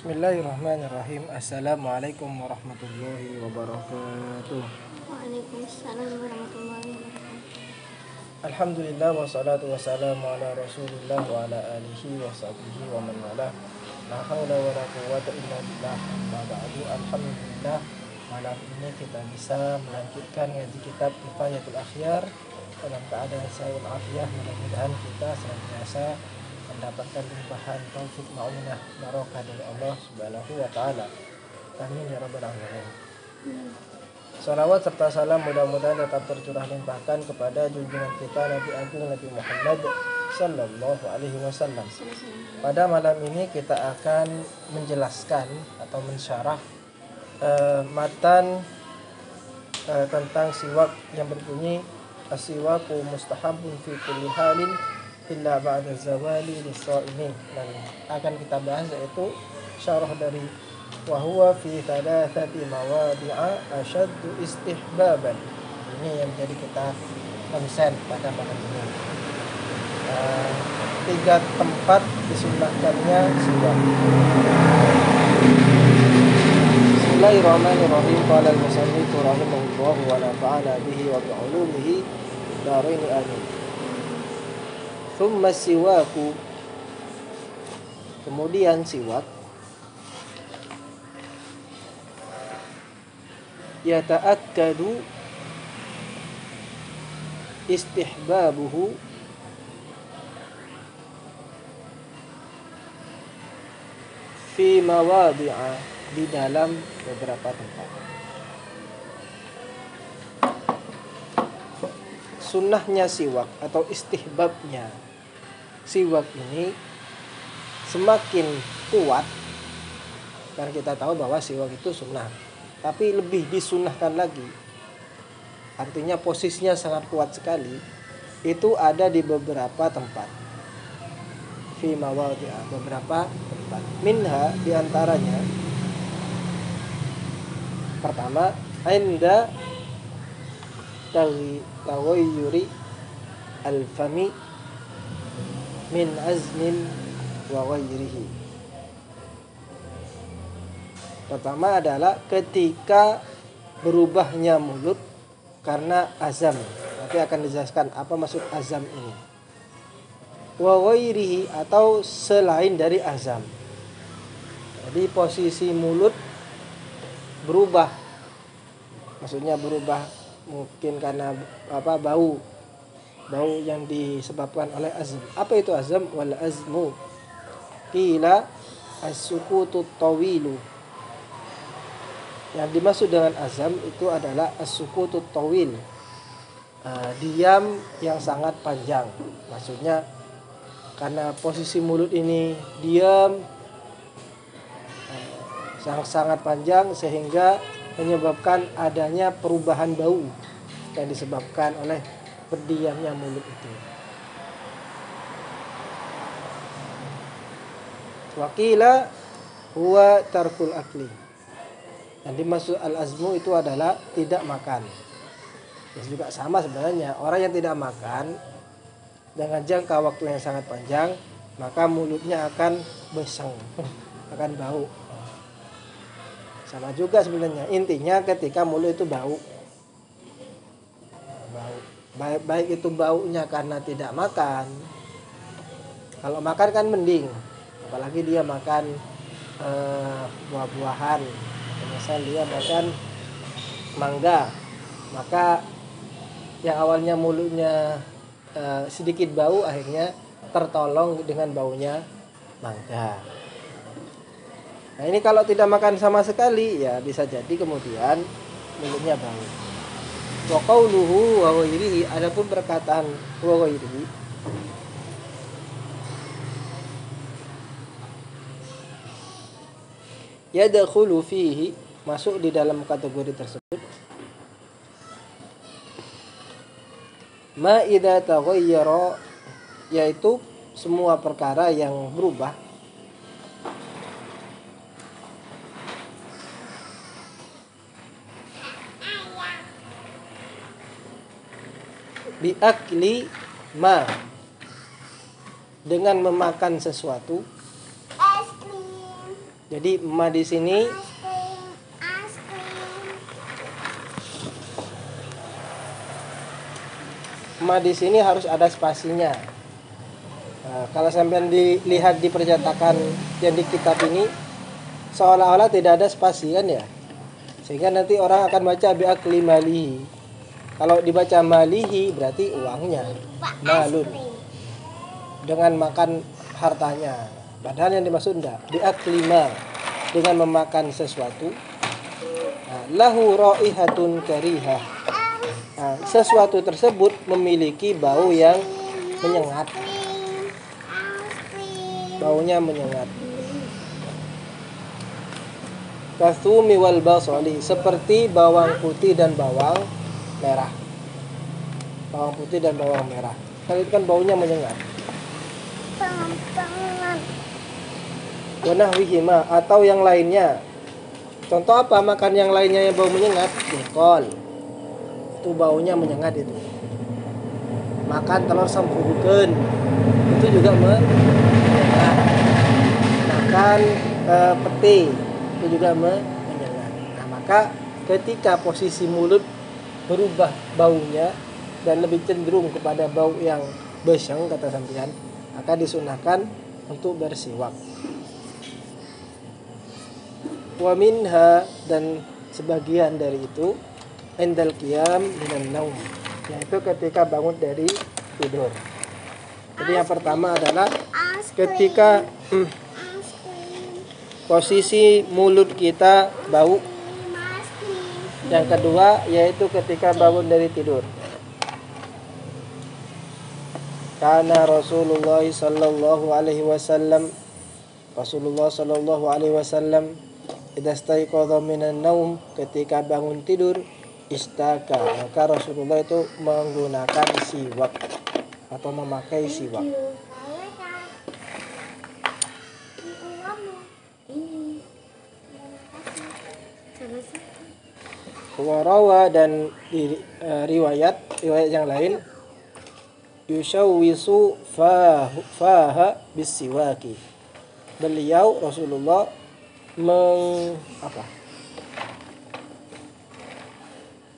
Bismillahirrahmanirrahim. Assalamualaikum warahmatullahi wabarakatuh. Waalaikumsalam warahmatullahi wabarakatuh. Alhamdulillah wassalatu wassalamu ala Rasulillah wa ala alihi wa sahbihi wa man walah. La haula wala quwwata illa billah. Amma ba'du. Alhamdulillah malam ini kita bisa melanjutkan ngaji kitab Kifayatul Akhyar dalam keadaan sehat afiah. Mudah-mudahan kita senantiasa mendapatkan limpahan taufik ma'unah barokah dari Allah Subhanahu wa taala. Amin ya rabbal alamin. Salawat serta salam mudah-mudahan tetap tercurah limpahkan kepada junjungan kita Nabi Agung Nabi Muhammad sallallahu alaihi wasallam. Pada malam ini kita akan menjelaskan atau mensyarah matan tentang siwak yang berbunyi as-siwaku mustahabun fi kulli halin illa ba'da zawali lis-sha'imin, dan akan kita bahas yaitu syarah dari wa huwa fi thalathati mawadi'a ashaddu istihbaban. Ini yang menjadi kita konsen pada malam ini. 3 tempat disunahkannya siwak. Bismillahirrahmanirrahim. Qala al-musannif rahimahullah wa nafa'ana bihi wa bi 'ulumihi darain amin. Thumma siwaku, kemudian siwak, yata'akkadu istihbabuhu fi mawadi'a, di dalam beberapa tempat. Sunnahnya siwak atau istihbabnya siwak ini semakin kuat, karena kita tahu bahwa siwak itu sunnah, tapi lebih disunahkan lagi, artinya posisinya sangat kuat sekali, itu ada di beberapa tempat. Fi mawadhi'a, beberapa tempat. Minha, diantaranya, pertama, inda taghayyuri al-fami min azmin wa ghairihi. Pertama adalah ketika berubahnya mulut karena azam. Nanti akan dijelaskan apa maksud azam ini. Wa ghairihi, atau selain dari azam. Jadi posisi mulut berubah. Maksudnya berubah mungkin karena bau yang disebabkan oleh azam. Apa itu azam? Wal azmu qila as-sukutut tawilu. Yang dimaksud dengan azam itu adalah as-sukutut tawil, diam yang sangat panjang. Maksudnya karena posisi mulut ini diam sangat panjang sehingga menyebabkan adanya perubahan bau yang disebabkan oleh berdiamnya mulut itu. Waqila huwa tarkul akli. Yang dimaksud al-azmu itu adalah tidak makan. Ya, juga sama sebenarnya. Orang yang tidak makan dengan jangka waktu yang sangat panjang, maka mulutnya akan beseng, akan bau. Sama juga sebenarnya. Intinya ketika mulut itu bau. Baik itu baunya karena tidak makan. Kalau makan kan mending, apalagi dia makan buah-buahan. Misal dia makan mangga, maka yang awalnya mulutnya sedikit bau akhirnya tertolong dengan baunya mangga. Nah ini kalau tidak makan sama sekali, ya bisa jadi kemudian mulutnya bau. Wa qauluhu wa ghairihi, adapun perkataan wa ghairihi, yadkhulu fihi, masuk di dalam kategori tersebut, ma idza taghayyara, yaitu semua perkara yang berubah biakli ma, dengan memakan sesuatu, Jadi ma di sini harus ada spasinya. Nah, kalau sampai dilihat di percetakan yang di kitab ini seolah-olah tidak ada spasi kan ya, sehingga nanti orang akan baca bi'akli malihi. Kalau dibaca malihi berarti uangnya, malun, dengan makan hartanya. Padahal yang dimaksud enggak, bi'akli mal, dengan memakan sesuatu. Nah, lahu raihatun karihah. Nah, sesuatu tersebut memiliki bau yang menyengat. Baunya menyengat. Katsumi wal basali, seperti bawang putih dan bawang merah. Bawang putih dan bawang merah. Kan itu kan baunya menyengat. Wa nahwihima, atau yang lainnya. Contoh apa makan yang lainnya yang bau menyengat? Jengkol. Itu baunya menyengat itu. Makan telur sampukeun, itu juga menyengat. Makan pete, itu juga menyengat. Nah, maka ketika posisi mulut berubah baunya dan lebih cenderung kepada bau yang beseng kata sampean, maka disunahkan untuk bersiwak. Wa minha, dan sebagian dari itu indal qiyam minan naum, yaitu ketika bangun dari tidur. Jadi yang pertama adalah ketika posisi mulut kita bau. Yang kedua yaitu ketika bangun dari tidur. Karena Rasulullah sallallahu alaihi wasallam idza staiqadha minan naum, ketika bangun tidur, istaka, maka Rasulullah itu menggunakan siwak atau memakai siwak. Warawa, dan di riwayat yang lain, yushawwisu faha bisiwaki, beliau Rasulullah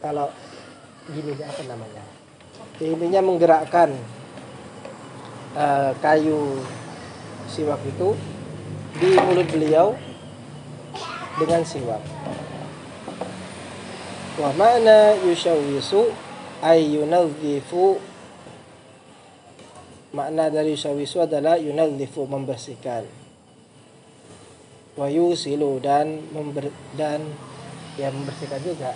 kalau gini apa namanya, intinya menggerakkan kayu siwak itu di mulut beliau dengan siwak. Wa ma'na yushawwisu ay yunadhifu, makna dari yushawwisu adalah yunadhifu, membersihkan. Wa yusilu, dan membersihkan juga.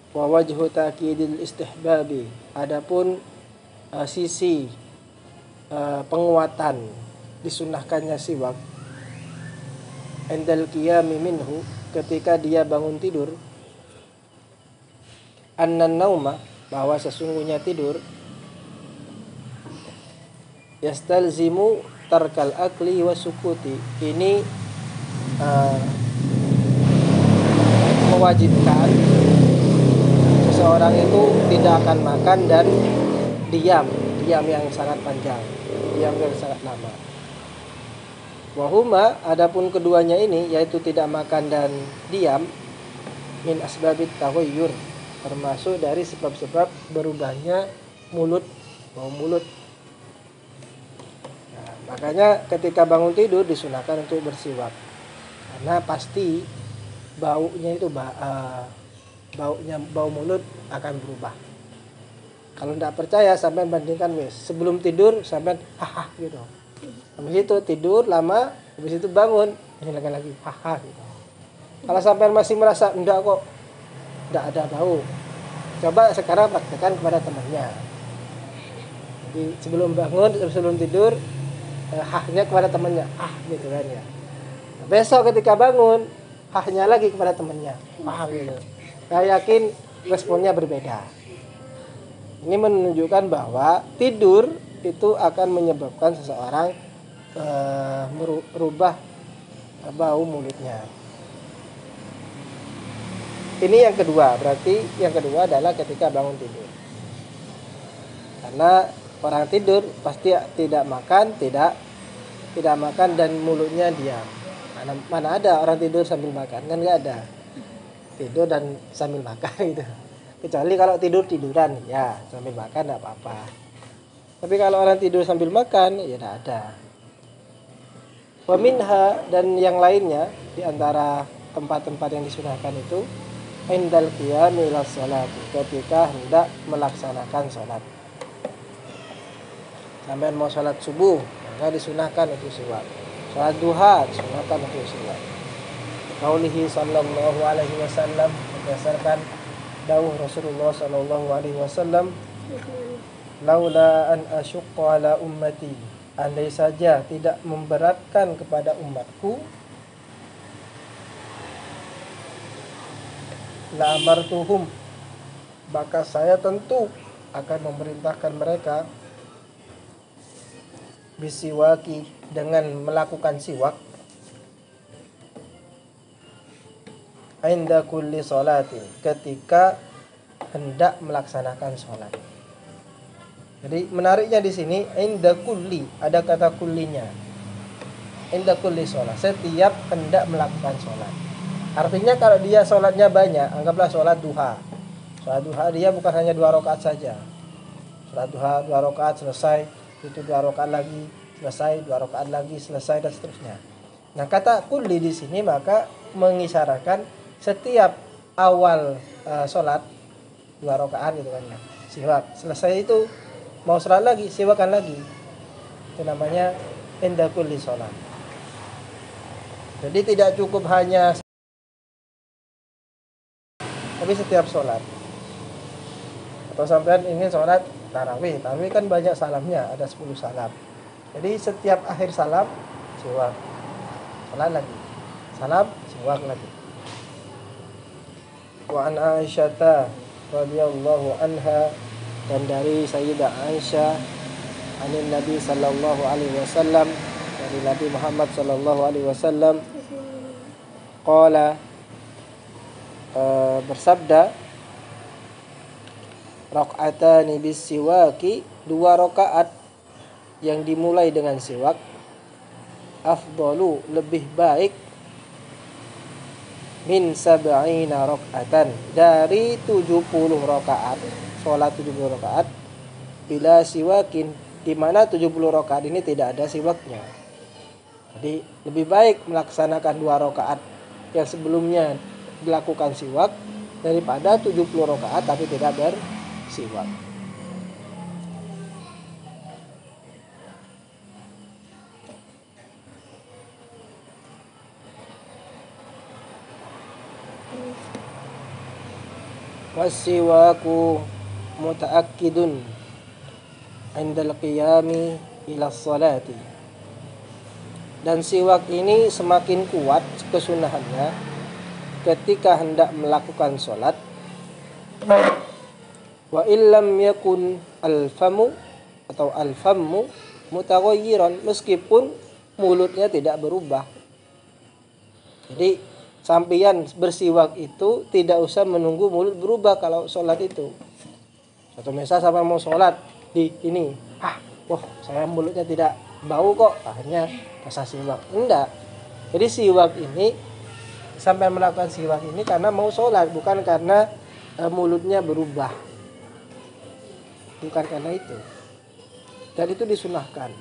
Wa wajhu ta'kidil istihbabi, adapun sisi penguatan disunahkannya siwak, indal qiyami minhu, ketika dia bangun tidur, annan nauma, bahwa sesungguhnya tidur, yastalzimu tarkal akli wa sukuti, ini mewajibkan seseorang itu tidak akan makan dan diam yang sangat panjang, diam yang sangat lama. Wahuma, adapun keduanya ini, yaitu tidak makan dan diam, min asbabit taghayyur, termasuk dari sebab-sebab berubahnya bau mulut. Nah, makanya ketika bangun tidur disunahkan untuk bersiwak, karena pasti baunya itu bau mulut akan berubah. Kalau tidak percaya, sampai bandingkan sebelum tidur sampai haha gitu. Habis itu tidur lama, habis itu bangun ini lagi haha gitu. Kalau sampai masih merasa enggak kok, enggak ada bau, coba sekarang praktekkan kepada temannya. Jadi sebelum bangun, sebelum tidur, hahnya kepada temannya, gitu kan ya. Nah, besok ketika bangun, hahnya lagi kepada temannya, gitu. Saya yakin responnya berbeda. Ini menunjukkan bahwa tidur itu akan menyebabkan seseorang merubah bau mulutnya. Ini yang kedua, berarti yang kedua adalah ketika bangun tidur. Karena Orang tidur pasti tidak makan, tidak makan dan mulutnya diam. Mana ada orang tidur sambil makan, kan nggak ada. Tidur dan sambil makan gitu. Kecuali kalau tiduran, ya sambil makan nggak apa-apa. Tapi kalau orang tidur sambil makan, ya tidak ada. Wa minha, dan yang lainnya di antara tempat-tempat yang disunahkan itu indal qiyami ila shalat, ketika hendak melaksanakan salat. Sampai mau salat subuh, maka disunahkan untuk siwak. Salat duha disunahkan untuk siwak. Qaulihi sallallahu alaihi wasallam, berdasarkan dawuh Rasulullah sallallahu alaihi wasallam, laula an asyqa ala ummati, andai saja tidak memberatkan kepada umatku, la amartuhum, maka saya tentu akan memerintahkan mereka bisiwaki, dengan melakukan siwak, inda kulli sholatin, ketika hendak melaksanakan sholat. Jadi menariknya di sini inda kulli, ada kata kullinya. Inda kulli sholat, setiap hendak melakukan sholat. Artinya kalau dia sholatnya banyak, anggaplah sholat duha. Sholat duha dia bukan hanya 2 rakaat saja. Sholat duha 2 rakaat selesai, itu 2 rakaat lagi selesai, 2 rakaat lagi selesai, dan seterusnya. Nah, kata kulli di sini maka mengisyaratkan setiap awal sholat 2 rakaat gitu kan ya. Siwak selesai itu mau sholat lagi, siwakan lagi. Itu namanya inda kulli sholat. Jadi tidak cukup hanya, tapi setiap sholat. Atau sampean ingin sholat tarawih kan banyak salamnya, ada 10 salam. Jadi setiap akhir salam siwak, sholat lagi, salam, siwak lagi. Wa an Aisyata radhiyallahu anha, dan dari Sayyidah Aisyah, anin Nabi sallallahu alaihi wasallam, dari Nabi Muhammad sallallahu alaihi wasallam, qala, bersabda, rak'atani bis siwaki, 2 rakaat yang dimulai dengan siwak, afdalu, lebih baik, min sab'ina rak'atan, dari 70 rakaat, sholat 70 rakaat, bila siwakin, di mana 70 rakaat ini tidak ada siwaknya. Jadi lebih baik melaksanakan 2 rakaat yang sebelumnya dilakukan siwak daripada 70 rakaat tapi tidak bersiwak. Wasiwaku mutaakkidun indal qiyami ila sholati, dan siwak ini semakin kuat kesunahannya ketika hendak melakukan sholat. Wa illam yakun al-famu atau al-fammu mutaghayyiran, meskipun mulutnya tidak berubah. Jadi sampeyan bersiwak itu tidak usah menunggu mulut berubah kalau sholat itu. Satu misal sampai mau sholat di ini, wah saya mulutnya tidak bau kok, akhirnya rasa siwak. Enggak. Jadi siwak ini, sampai melakukan siwak ini karena mau sholat, bukan karena mulutnya berubah. Bukan karena itu. Dan itu disunahkan.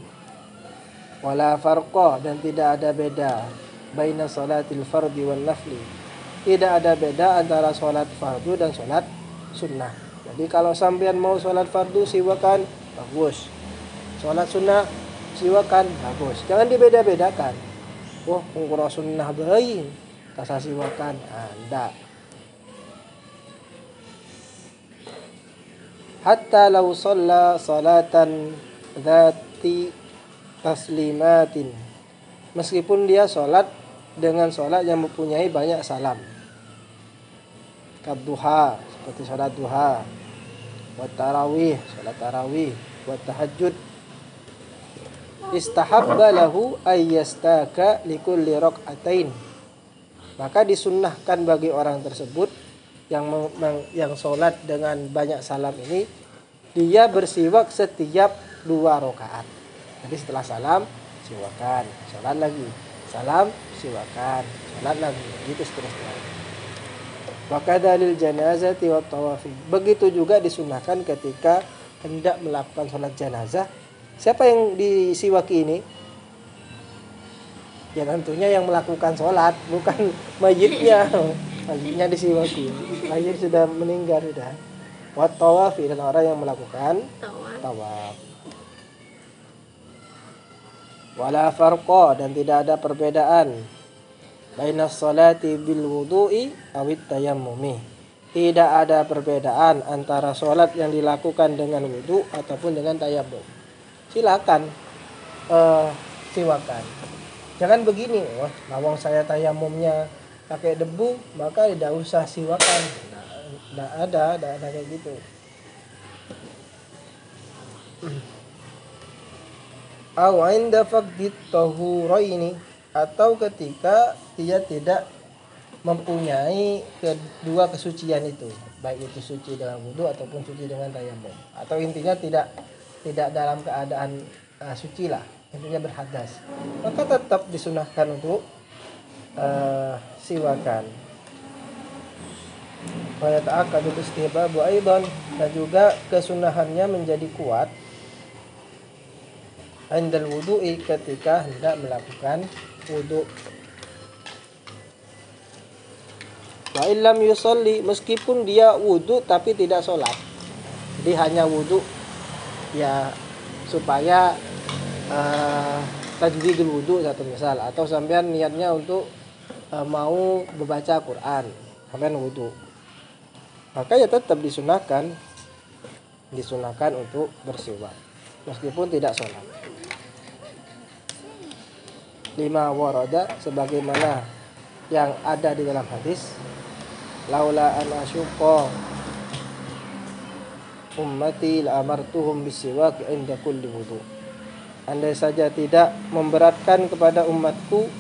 Wala farqa, dan tidak ada beda baina salatil fardi wan nafli. Tidak ada beda antara sholat fardu dan sholat sunnah. Jadi kalau sampean mau sholat fardu siwakan, bagus. Sholat sunnah siwakan, bagus. Jangan dibeda-bedakan. Wah, kungkura sunnah bayi, tasa siwakan, enggak. Hatta law shalla salatan dzati taslimatin, meskipun dia sholat dengan sholat yang mempunyai banyak salam, kadduha, seperti sholat duha, wa tarawih, sholat tarawih, wa tahajud, istahabba lahu ayyastaka likulli rak'atain, maka disunnahkan bagi orang tersebut yang sholat dengan banyak salam ini, dia bersiwak setiap 2 rakaat. Jadi setelah salam siwakan, salat lagi. Salam siwakan, salat lagi. Gitu seterusnya. Wa kadzalil janazati wat tawafi. Begitu juga disunahkan ketika hendak melakukan salat jenazah. Siapa yang disiwaki ini? Ya tentunya yang melakukan sholat, bukan mayitnya. Mayitnya disiwaki. Mayit sudah meninggal sudah. Wat tawafi, dan orang yang melakukan tawaf. Wala farqa, dan tidak ada perbedaan bainas sholati bil wudu'i awit tayammumi. Tidak ada perbedaan antara sholat yang dilakukan dengan wudu ataupun dengan tayammum. Silakan siwakan. Jangan begini, wah, lawang saya tayamumnya pakai debu, maka tidak usah siwakan. Tidak ada kayak gitu. Au inda faqdit tahuraini, atau ketika dia tidak mempunyai kedua kesucian itu, baik itu suci dengan wudu ataupun suci dengan tayamum, atau intinya tidak dalam keadaan suci lah, intinya berhadas, maka tetap disunahkan untuk siwakan. Wa yata'akkadu istihbabu aidan, dan juga kesunahannya menjadi kuat indal wudu'i, ketika hendak melakukan wudu. Wa illam yusalli, meskipun dia wudu tapi tidak sholat, jadi hanya wudu ya supaya tajdidul wudu satu misal, atau sampean niatnya untuk mau membaca Quran, sampean wudu, maka ya tetap disunahkan untuk bersiwak meskipun tidak sholat. 5 warada, sebagaimana yang ada di dalam hadis, laula an asyqa ummati la amartuhum bisiwak inda kulli wudu. Andai saja tidak memberatkan kepada umatku,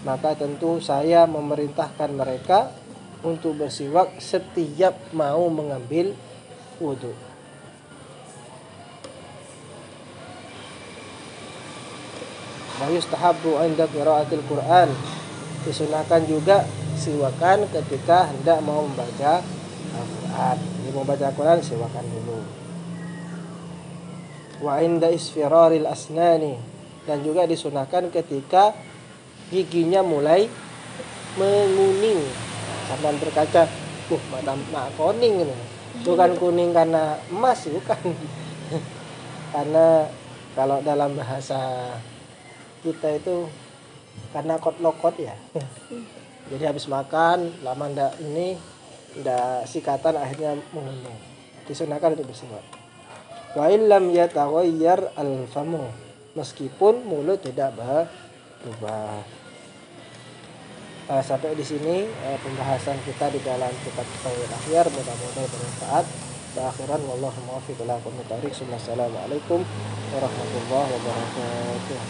maka tentu saya memerintahkan mereka untuk bersiwak setiap mau mengambil wudu. Wa yustahabbu 'inda qiraatil Qur'an, disunahkan juga siwakan ketika hendak mau membaca Al-Qur'an. Jadi mau baca Al-Qur'an siwakan dulu. Wa 'inda isfiraril asnani, dan juga disunahkan ketika giginya mulai menguning. Sampai berkaca, mata kuning ini. Bukan kuning karena emas, bukan. Karena kalau dalam bahasa kita itu karena kotlokot ya. Jadi habis makan lama ndak sikatan, akhirnya menguning. Disunahkan untuk bersiwak. Wa illam yataghayyar al-famu, meskipun mulut tidak berubah. Sampai di sini pembahasan kita di dalam kitab Tauhid Akhyar, mudah-mudahan bermanfaat. Akhiran wallahu muwaffiq ila aqwamit thariq. Assalamualaikum warahmatullahi wabarakatuh.